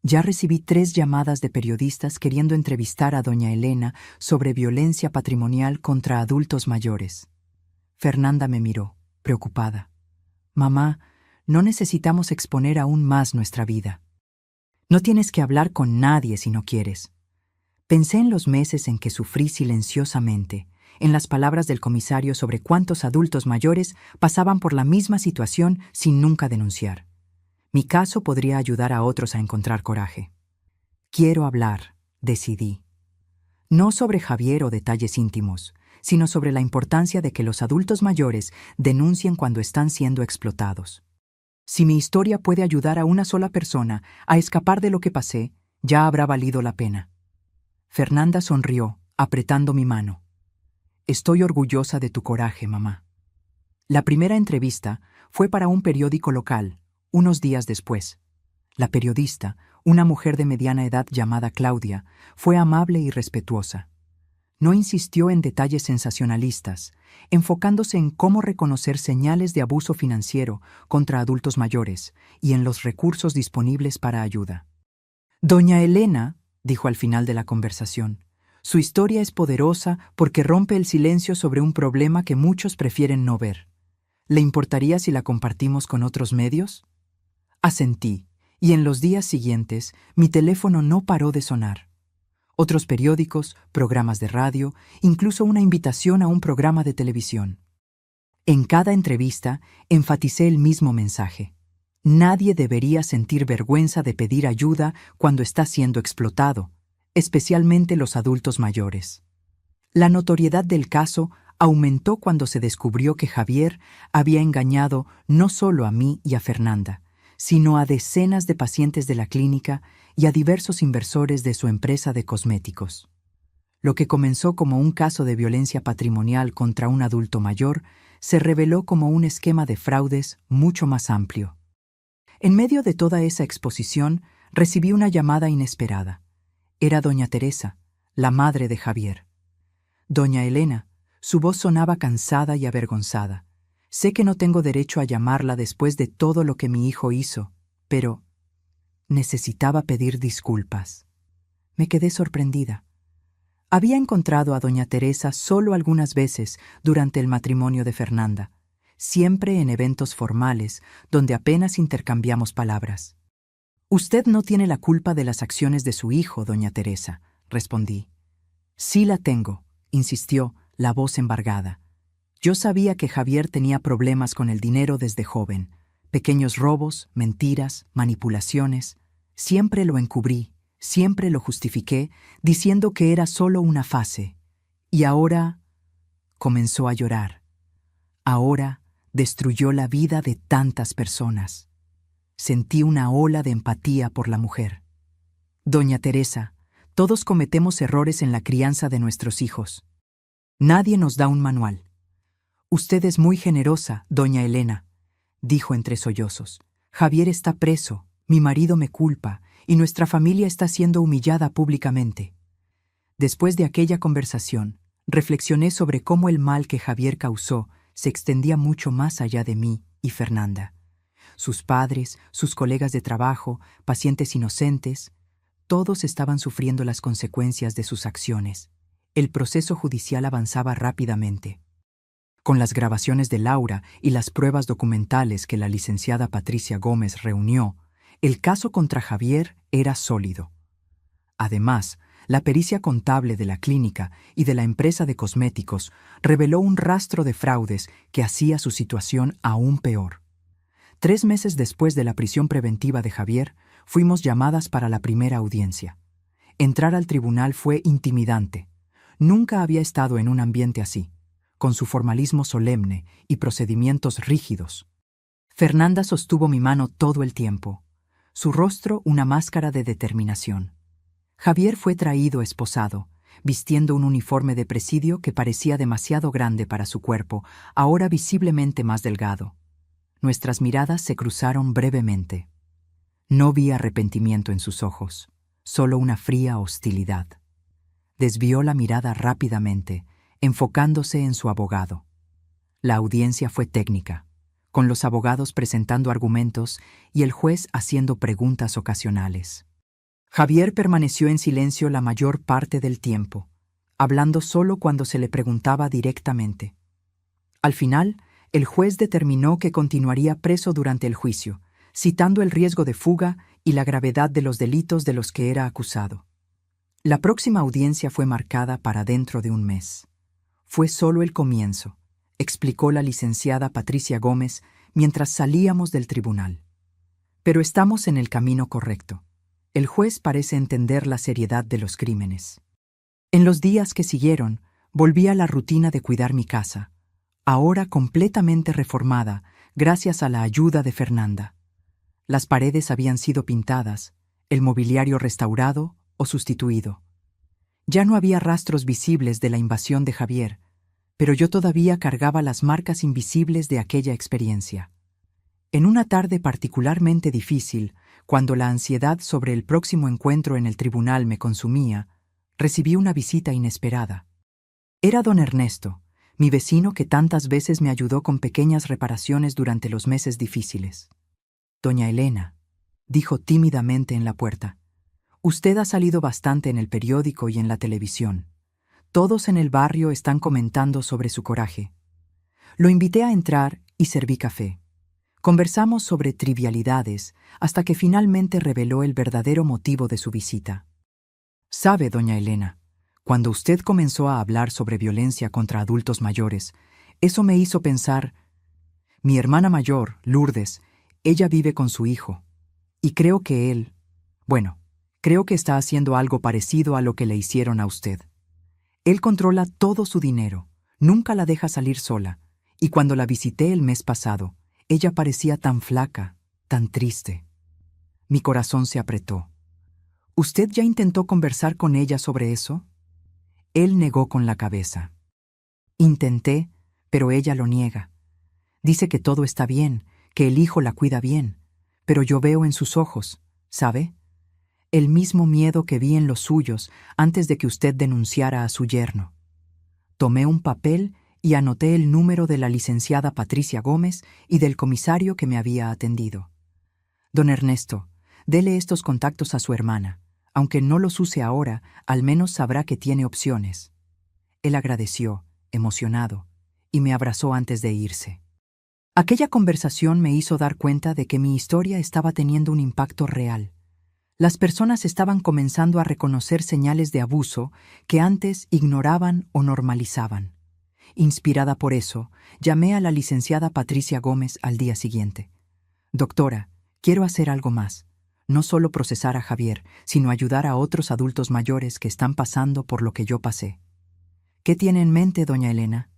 «Ya recibí 3 llamadas de periodistas queriendo entrevistar a doña Elena sobre violencia patrimonial contra adultos mayores». Fernanda me miró, preocupada. «Mamá, no necesitamos exponer aún más nuestra vida. No tienes que hablar con nadie si no quieres». Pensé en los meses en que sufrí silenciosamente, en las palabras del comisario sobre cuántos adultos mayores pasaban por la misma situación sin nunca denunciar. Mi caso podría ayudar a otros a encontrar coraje. «Quiero hablar», decidí. No sobre Javier o detalles íntimos, sino sobre la importancia de que los adultos mayores denuncien cuando están siendo explotados. Si mi historia puede ayudar a una sola persona a escapar de lo que pasé, ya habrá valido la pena. Fernanda sonrió, apretando mi mano. «Estoy orgullosa de tu coraje, mamá». La primera entrevista fue para un periódico local, unos días después. La periodista, una mujer de mediana edad llamada Claudia, fue amable y respetuosa. No insistió en detalles sensacionalistas, enfocándose en cómo reconocer señales de abuso financiero contra adultos mayores y en los recursos disponibles para ayuda. «Doña Elena», dijo al final de la conversación, «su historia es poderosa porque rompe el silencio sobre un problema que muchos prefieren no ver. ¿Le importaría si la compartimos con otros medios?». Asentí, y en los días siguientes mi teléfono no paró de sonar. Otros periódicos, programas de radio, incluso una invitación a un programa de televisión. En cada entrevista enfaticé el mismo mensaje. Nadie debería sentir vergüenza de pedir ayuda cuando está siendo explotado, especialmente los adultos mayores. La notoriedad del caso aumentó cuando se descubrió que Javier había engañado no solo a mí y a Fernanda, sino a decenas de pacientes de la clínica y a diversos inversores de su empresa de cosméticos. Lo que comenzó como un caso de violencia patrimonial contra un adulto mayor se reveló como un esquema de fraudes mucho más amplio. En medio de toda esa exposición, recibí una llamada inesperada. Era doña Teresa, la madre de Javier. Doña Elena, su voz sonaba cansada y avergonzada. Sé que no tengo derecho a llamarla después de todo lo que mi hijo hizo, pero necesitaba pedir disculpas. Me quedé sorprendida. Había encontrado a doña Teresa solo algunas veces durante el matrimonio de Fernanda, siempre en eventos formales donde apenas intercambiamos palabras. «Usted no tiene la culpa de las acciones de su hijo, doña Teresa», respondí. «Sí la tengo», insistió, la voz embargada. Yo sabía que Javier tenía problemas con el dinero desde joven. Pequeños robos, mentiras, manipulaciones. Siempre lo encubrí, siempre lo justifiqué, diciendo que era solo una fase. Y ahora comenzó a llorar. Ahora destruyó la vida de tantas personas. Sentí una ola de empatía por la mujer. Doña Teresa, todos cometemos errores en la crianza de nuestros hijos. Nadie nos da un manual. Usted es muy generosa, doña Elena, dijo entre sollozos. Javier está preso, mi marido me culpa, y nuestra familia está siendo humillada públicamente. Después de aquella conversación, reflexioné sobre cómo el mal que Javier causó se extendía mucho más allá de mí y Fernanda. Sus padres, sus colegas de trabajo, pacientes inocentes, todos estaban sufriendo las consecuencias de sus acciones. El proceso judicial avanzaba rápidamente. Con las grabaciones de Laura y las pruebas documentales que la licenciada Patricia Gómez reunió, el caso contra Javier era sólido. Además, la pericia contable de la clínica y de la empresa de cosméticos reveló un rastro de fraudes que hacía su situación aún peor. 3 meses después de la prisión preventiva de Javier, fuimos llamadas para la primera audiencia. Entrar al tribunal fue intimidante. Nunca había estado en un ambiente así, con su formalismo solemne y procedimientos rígidos. Fernanda sostuvo mi mano todo el tiempo, su rostro una máscara de determinación. Javier fue traído esposado, vistiendo un uniforme de presidio que parecía demasiado grande para su cuerpo, ahora visiblemente más delgado. Nuestras miradas se cruzaron brevemente. No vi arrepentimiento en sus ojos, solo una fría hostilidad. Desvió la mirada rápidamente, enfocándose en su abogado. La audiencia fue técnica, con los abogados presentando argumentos y el juez haciendo preguntas ocasionales. Javier permaneció en silencio la mayor parte del tiempo, hablando solo cuando se le preguntaba directamente. Al final, el juez determinó que continuaría preso durante el juicio, citando el riesgo de fuga y la gravedad de los delitos de los que era acusado. La próxima audiencia fue marcada para dentro de un mes. Fue solo el comienzo, explicó la licenciada Patricia Gómez mientras salíamos del tribunal. Pero estamos en el camino correcto. El juez parece entender la seriedad de los crímenes. En los días que siguieron, volví a la rutina de cuidar mi casa, ahora completamente reformada gracias a la ayuda de Fernanda. Las paredes habían sido pintadas, el mobiliario restaurado o sustituido. Ya no había rastros visibles de la invasión de Javier, pero yo todavía cargaba las marcas invisibles de aquella experiencia. En una tarde particularmente difícil, cuando la ansiedad sobre el próximo encuentro en el tribunal me consumía, recibí una visita inesperada. Era don Ernesto, mi vecino que tantas veces me ayudó con pequeñas reparaciones durante los meses difíciles. «Doña Elena», dijo tímidamente en la puerta, «usted ha salido bastante en el periódico y en la televisión. Todos en el barrio están comentando sobre su coraje». Lo invité a entrar y serví café. Conversamos sobre trivialidades hasta que finalmente reveló el verdadero motivo de su visita. «Sabe, doña Elena, cuando usted comenzó a hablar sobre violencia contra adultos mayores, eso me hizo pensar, mi hermana mayor, Lourdes, ella vive con su hijo, y creo que él, creo que está haciendo algo parecido a lo que le hicieron a usted. Él controla todo su dinero, Nunca la deja salir sola, y cuando la visité el mes pasado, ella parecía tan flaca, tan triste. Mi corazón se apretó. ¿Usted ya intentó conversar con ella sobre eso? Él negó con la cabeza. Intenté, pero ella lo niega. Dice que todo está bien, que el hijo la cuida bien, pero yo veo en sus ojos, ¿sabe? El mismo miedo que vi en los suyos antes de que usted denunciara a su yerno. Tomé un papel y anoté el número de la licenciada Patricia Gómez y del comisario que me había atendido. Don Ernesto, dele estos contactos a su hermana. Aunque no los use ahora, al menos sabrá que tiene opciones. Él agradeció, emocionado, y me abrazó antes de irse. Aquella conversación me hizo dar cuenta de que mi historia estaba teniendo un impacto real. Las personas estaban comenzando a reconocer señales de abuso que antes ignoraban o normalizaban. Inspirada por eso, llamé a la licenciada Patricia Gómez al día siguiente. Doctora, quiero hacer algo más. No solo procesar a Javier, sino ayudar a otros adultos mayores que están pasando por lo que yo pasé. ¿Qué tiene en mente, doña Elena?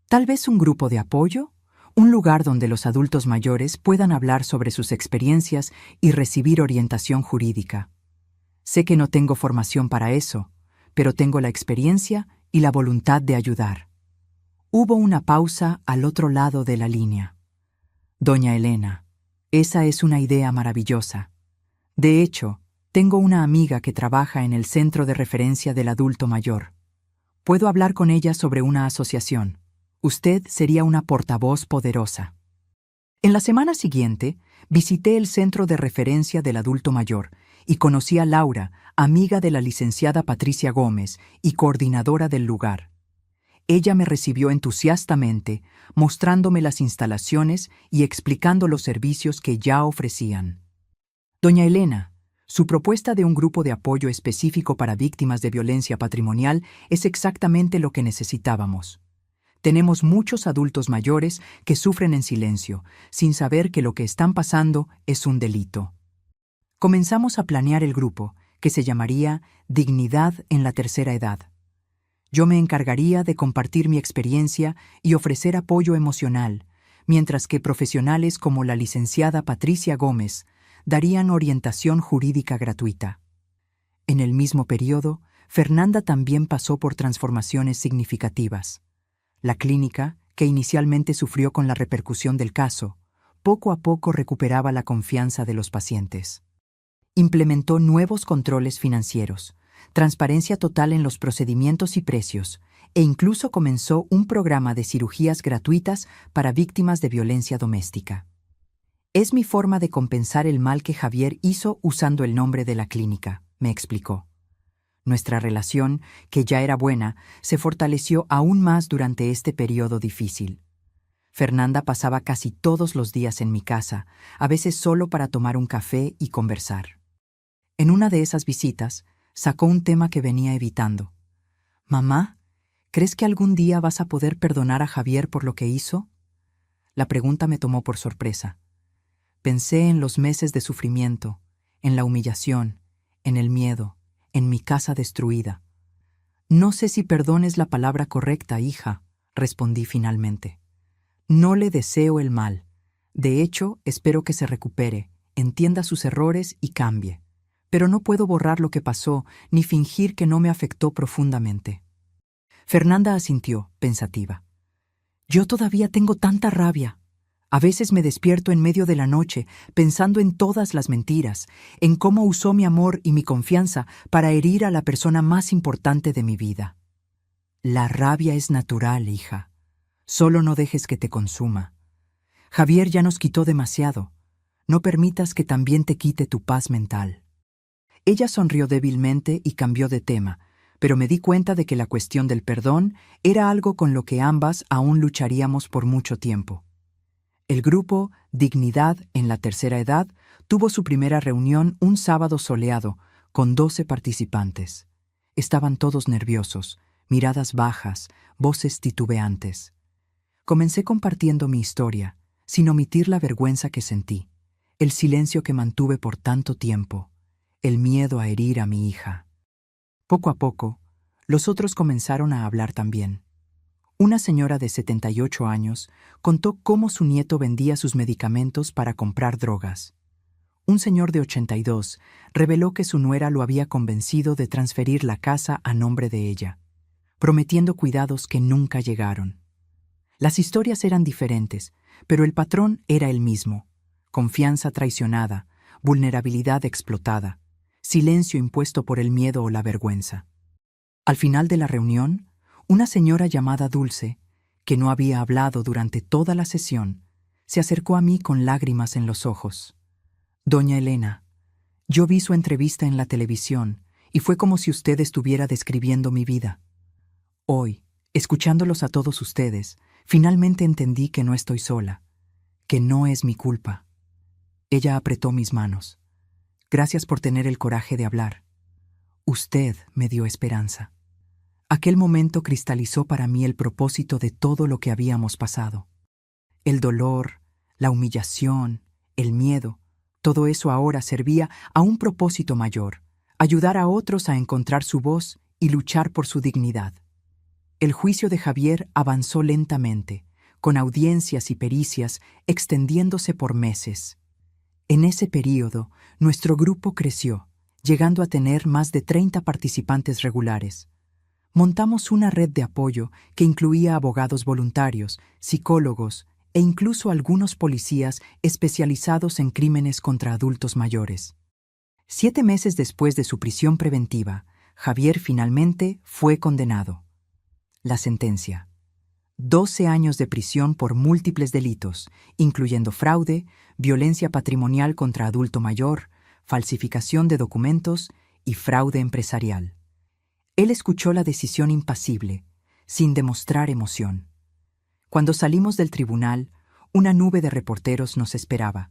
¿Tal vez un grupo de apoyo? Un lugar donde los adultos mayores puedan hablar sobre sus experiencias y recibir orientación jurídica. Sé que no tengo formación para eso, pero tengo la experiencia y la voluntad de ayudar. Hubo una pausa al otro lado de la línea. Doña Elena, esa es una idea maravillosa. De hecho, tengo una amiga que trabaja en el Centro de Referencia del Adulto Mayor. Puedo hablar con ella sobre una asociación. Usted sería una portavoz poderosa. En la semana siguiente, visité el Centro de Referencia del Adulto Mayor y conocí a Laura, amiga de la licenciada Patricia Gómez y coordinadora del lugar. Ella me recibió entusiastamente, mostrándome las instalaciones y explicando los servicios que ya ofrecían. Doña Elena, su propuesta de un grupo de apoyo específico para víctimas de violencia patrimonial es exactamente lo que necesitábamos. Tenemos muchos adultos mayores que sufren en silencio, sin saber que lo que están pasando es un delito. Comenzamos a planear el grupo, que se llamaría Dignidad en la Tercera Edad. Yo me encargaría de compartir mi experiencia y ofrecer apoyo emocional, mientras que profesionales como la licenciada Patricia Gómez darían orientación jurídica gratuita. En el mismo periodo, Fernanda también pasó por transformaciones significativas. La clínica, que inicialmente sufrió con la repercusión del caso, poco a poco recuperaba la confianza de los pacientes. Implementó nuevos controles financieros, transparencia total en los procedimientos y precios, e incluso comenzó un programa de cirugías gratuitas para víctimas de violencia doméstica. Es mi forma de compensar el mal que Javier hizo usando el nombre de la clínica, me explicó. Nuestra relación, que ya era buena, se fortaleció aún más durante este periodo difícil. Fernanda pasaba casi todos los días en mi casa, a veces solo para tomar un café y conversar. En una de esas visitas, sacó un tema que venía evitando. «Mamá, ¿crees que algún día vas a poder perdonar a Javier por lo que hizo?» La pregunta me tomó por sorpresa. Pensé en los meses de sufrimiento, en la humillación, en el miedo, en mi casa destruida. «No sé si perdón es la palabra correcta, hija», respondí finalmente. «No le deseo el mal. De hecho, espero que se recupere, entienda sus errores y cambie. Pero no puedo borrar lo que pasó ni fingir que no me afectó profundamente». Fernanda asintió, pensativa. «Yo todavía tengo tanta rabia. A veces me despierto en medio de la noche pensando en todas las mentiras, en cómo usó mi amor y mi confianza para herir a la persona más importante de mi vida. La rabia es natural, hija. Solo no dejes que te consuma. Javier ya nos quitó demasiado. No permitas que también te quite tu paz mental». Ella sonrió débilmente y cambió de tema, pero me di cuenta de que la cuestión del perdón era algo con lo que ambas aún lucharíamos por mucho tiempo. El grupo Dignidad en la Tercera Edad tuvo su primera reunión un sábado soleado, con 12 participantes. Estaban todos nerviosos, miradas bajas, voces titubeantes. Comencé compartiendo mi historia, sin omitir la vergüenza que sentí, el silencio que mantuve por tanto tiempo, el miedo a herir a mi hija. Poco a poco, los otros comenzaron a hablar también. Una señora de 78 años contó cómo su nieto vendía sus medicamentos para comprar drogas. Un señor de 82 reveló que su nuera lo había convencido de transferir la casa a nombre de ella, prometiendo cuidados que nunca llegaron. Las historias eran diferentes, pero el patrón era el mismo: confianza traicionada, vulnerabilidad explotada, silencio impuesto por el miedo o la vergüenza. Al final de la reunión, una señora llamada Dulce, que no había hablado durante toda la sesión, se acercó a mí con lágrimas en los ojos. «Doña Elena, yo vi su entrevista en la televisión y fue como si usted estuviera describiendo mi vida. Hoy, escuchándolos a todos ustedes, finalmente entendí que no estoy sola, que no es mi culpa». Ella apretó mis manos. «Gracias por tener el coraje de hablar. Usted me dio esperanza». Aquel momento cristalizó para mí el propósito de todo lo que habíamos pasado. El dolor, la humillación, el miedo, todo eso ahora servía a un propósito mayor: ayudar a otros a encontrar su voz y luchar por su dignidad. El juicio de Javier avanzó lentamente, con audiencias y pericias extendiéndose por meses. En ese período, nuestro grupo creció, llegando a tener más de 30 participantes regulares. Montamos una red de apoyo que incluía abogados voluntarios, psicólogos e incluso algunos policías especializados en crímenes contra adultos mayores. 7 meses después de su prisión preventiva, Javier finalmente fue condenado. La sentencia: 12 años de prisión por múltiples delitos, incluyendo fraude, violencia patrimonial contra adulto mayor, falsificación de documentos y fraude empresarial. Él escuchó la decisión impasible, sin demostrar emoción. Cuando salimos del tribunal, una nube de reporteros nos esperaba.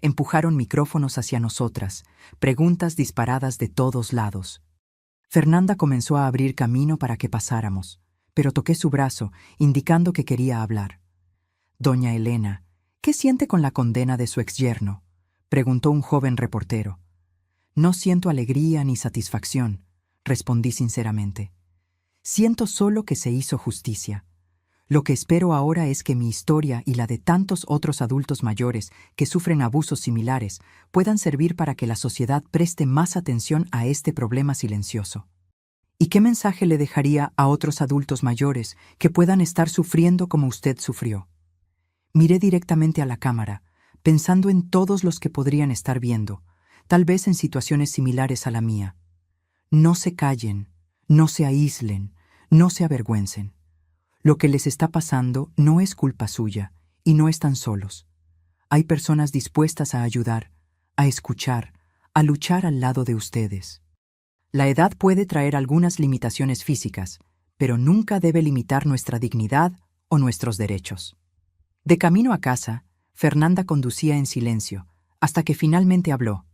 Empujaron micrófonos hacia nosotras, preguntas disparadas de todos lados. Fernanda comenzó a abrir camino para que pasáramos, pero toqué su brazo, indicando que quería hablar. «Doña Elena, ¿qué siente con la condena de su exyerno?», preguntó un joven reportero. «No siento alegría ni satisfacción», respondí sinceramente. «Siento solo que se hizo justicia. Lo que espero ahora es que mi historia y la de tantos otros adultos mayores que sufren abusos similares puedan servir para que la sociedad preste más atención a este problema silencioso». ¿Y qué mensaje le dejaría a otros adultos mayores que puedan estar sufriendo como usted sufrió? Miré directamente a la cámara, pensando en todos los que podrían estar viendo, tal vez en situaciones similares a la mía. No se callen, no se aíslen, no se avergüencen. Lo que les está pasando no es culpa suya y no están solos. Hay personas dispuestas a ayudar, a escuchar, a luchar al lado de ustedes. La edad puede traer algunas limitaciones físicas, pero nunca debe limitar nuestra dignidad o nuestros derechos. De camino a casa, Fernanda conducía en silencio, hasta que finalmente habló.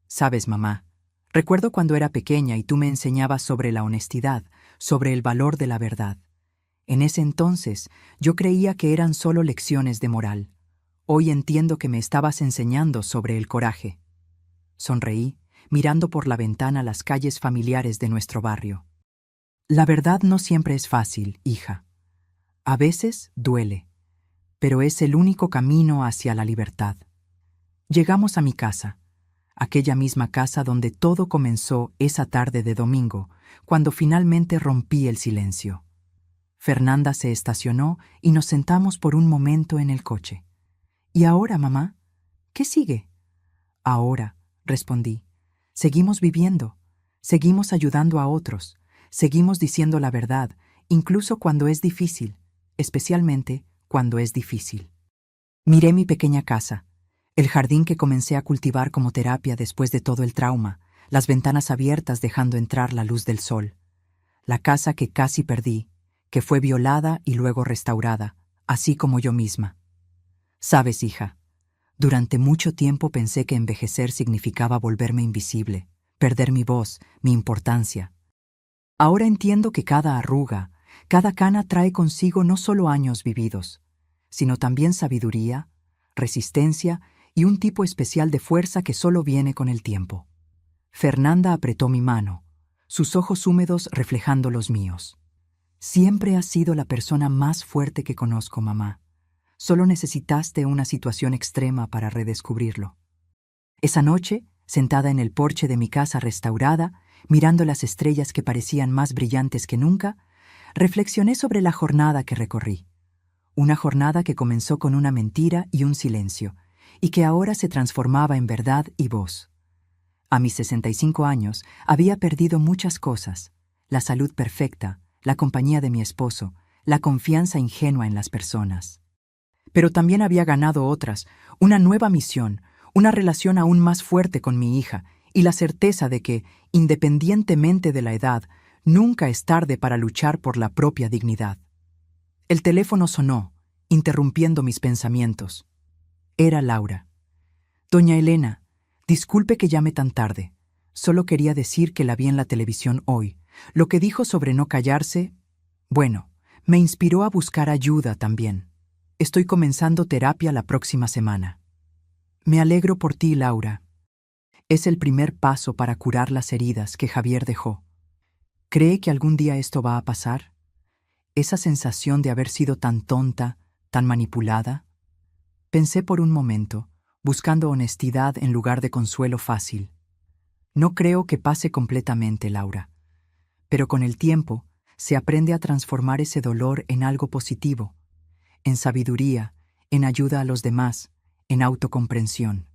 «Sabes, mamá, recuerdo cuando era pequeña y tú me enseñabas sobre la honestidad, sobre el valor de la verdad. En ese entonces, yo creía que eran solo lecciones de moral. Hoy entiendo que me estabas enseñando sobre el coraje». Sonreí, mirando por la ventana las calles familiares de nuestro barrio. «La verdad no siempre es fácil, hija. A veces duele, pero es el único camino hacia la libertad». Llegamos a mi casa, aquella misma casa donde todo comenzó esa tarde de domingo, cuando finalmente rompí el silencio. Fernanda se estacionó y nos sentamos por un momento en el coche. «¿Y ahora, mamá? ¿Qué sigue?» «Ahora», respondí, «seguimos viviendo, seguimos ayudando a otros, seguimos diciendo la verdad, incluso cuando es difícil, especialmente cuando es difícil». Miré mi pequeña casa, el jardín que comencé a cultivar como terapia después de todo el trauma, las ventanas abiertas dejando entrar la luz del sol. La casa que casi perdí, que fue violada y luego restaurada, así como yo misma. «Sabes, hija, durante mucho tiempo pensé que envejecer significaba volverme invisible, perder mi voz, mi importancia. Ahora entiendo que cada arruga, cada cana trae consigo no solo años vividos, sino también sabiduría, resistencia y un tipo especial de fuerza que solo viene con el tiempo». Fernanda apretó mi mano, sus ojos húmedos reflejando los míos. Siempre has sido la persona más fuerte que conozco, mamá. Solo necesitaste una situación extrema para redescubrirlo. Esa noche, sentada en el porche de mi casa restaurada, mirando las estrellas que parecían más brillantes que nunca, reflexioné sobre la jornada que recorrí. Una jornada que comenzó con una mentira y un silencio, y que ahora se transformaba en verdad y voz. A mis 65 años había perdido muchas cosas: la salud perfecta, la compañía de mi esposo, la confianza ingenua en las personas. Pero también había ganado otras, una nueva misión, una relación aún más fuerte con mi hija y la certeza de que, independientemente de la edad, nunca es tarde para luchar por la propia dignidad. El teléfono sonó, interrumpiendo mis pensamientos. Era Laura. Doña Elena, disculpe que llame tan tarde. Solo quería decir que la vi en la televisión hoy. Lo que dijo sobre no callarse, bueno, me inspiró a buscar ayuda también. Estoy comenzando terapia la próxima semana. Me alegro por ti, Laura. Es el primer paso para curar las heridas que Javier dejó. ¿Cree que algún día esto va a pasar? Esa sensación de haber sido tan tonta, tan manipulada. Pensé por un momento, buscando honestidad en lugar de consuelo fácil. No creo que pase completamente, Laura. Pero con el tiempo, se aprende a transformar ese dolor en algo positivo, en sabiduría, en ayuda a los demás, en autocomprensión.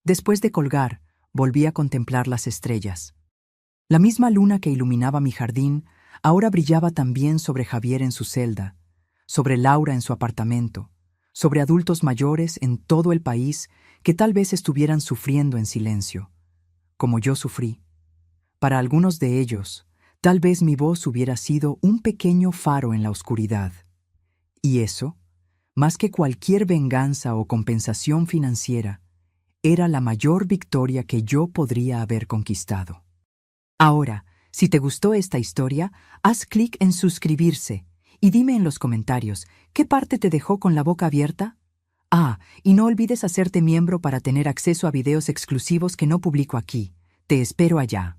Después de colgar, volví a contemplar las estrellas. La misma luna que iluminaba mi jardín ahora brillaba también sobre Javier en su celda, sobre Laura en su apartamento, sobre adultos mayores en todo el país que tal vez estuvieran sufriendo en silencio, como yo sufrí. Para algunos de ellos, tal vez mi voz hubiera sido un pequeño faro en la oscuridad. Y eso, más que cualquier venganza o compensación financiera, era la mayor victoria que yo podría haber conquistado. Ahora, si te gustó esta historia, haz clic en suscribirse y dime en los comentarios, ¿qué parte te dejó con la boca abierta? Y no olvides hacerte miembro para tener acceso a videos exclusivos que no publico aquí. Te espero allá.